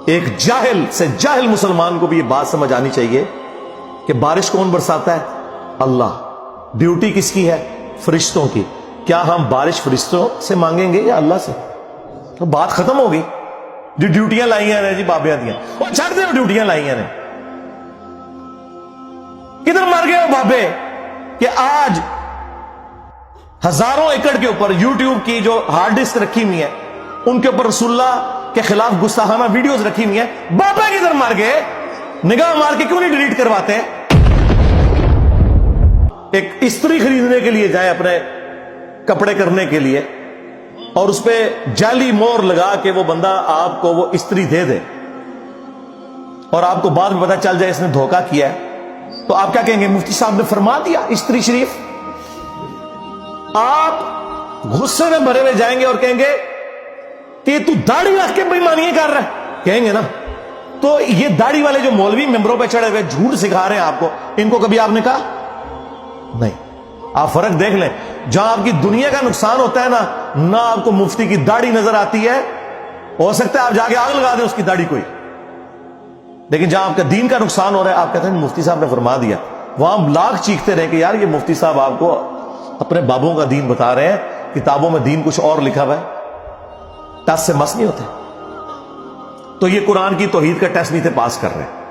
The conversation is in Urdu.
ایک جاہل سے جاہل مسلمان کو بھی یہ بات سمجھ آنی چاہیے کہ بارش کون برساتا ہے؟ اللہ۔ ڈیوٹی کس کی ہے؟ فرشتوں کی۔ کیا ہم بارش فرشتوں سے مانگیں گے یا اللہ سے؟ تو بات ختم ہوگی۔ جو ڈیوٹیاں لائی ہیں جی بابیاں دیاں، وہ چھڑ دے، ڈیوٹیاں لائی ہیں۔ کدھر مر گئے ہو بابے کہ آج ہزاروں ایکڑ کے اوپر یوٹیوب کی جو ہارڈ ڈسک رکھی ہوئی ہے ان کے اوپر رسول اللہ کے خلاف گستاخانہ ویڈیوز رکھی ہوئی ہیں، بابا کدھر مر گئے؟ نگاہ مار کے کیوں نہیں ڈیلیٹ کرواتے؟ ایک استری خریدنے کے لیے جائے اپنے کپڑے کرنے کے لیے اور اس پہ جعلی مور لگا کے وہ بندہ آپ کو وہ استری دے دے اور آپ کو بعد میں پتہ چل جائے اس نے دھوکہ کیا ہے، تو آپ کیا کہیں گے؟ مفتی صاحب نے فرما دیا استری شریف۔ آپ غصے میں بھرے ہوئے جائیں گے اور کہیں گے کہ تو داڑھی رکھ کے بےایمانیاں کر رہا ہے، کہیں گے نا۔ تو یہ داڑھی والے جو مولوی ممبروں پہ چڑھے ہوئے جھوٹ سکھا رہے ہیں آپ کو، ان کو کبھی آپ نے کہا نہیں؟ آپ فرق دیکھ لیں، جہاں آپ کی دنیا کا نقصان ہوتا ہے نا، نہ آپ کو مفتی کی داڑھی نظر آتی ہے، ہو سکتا ہے آپ جا کے آگ لگا دیں اس کی داڑھی کوئی، لیکن جہاں آپ کا دین کا نقصان ہو رہا ہے آپ کہتے ہیں مفتی صاحب نے فرما دیا، وہاں لاکھ چیختے رہے کہ یار یہ مفتی صاحب آپ کو اپنے بابوں کا دین بتا رہے ہیں، کتابوں میں دین کچھ اور لکھا ہوا ہے، ٹس سے مس نہیں ہوتے۔ تو یہ قرآن کی توحید کا ٹیسٹ نہیں تھے پاس کر رہے ہیں۔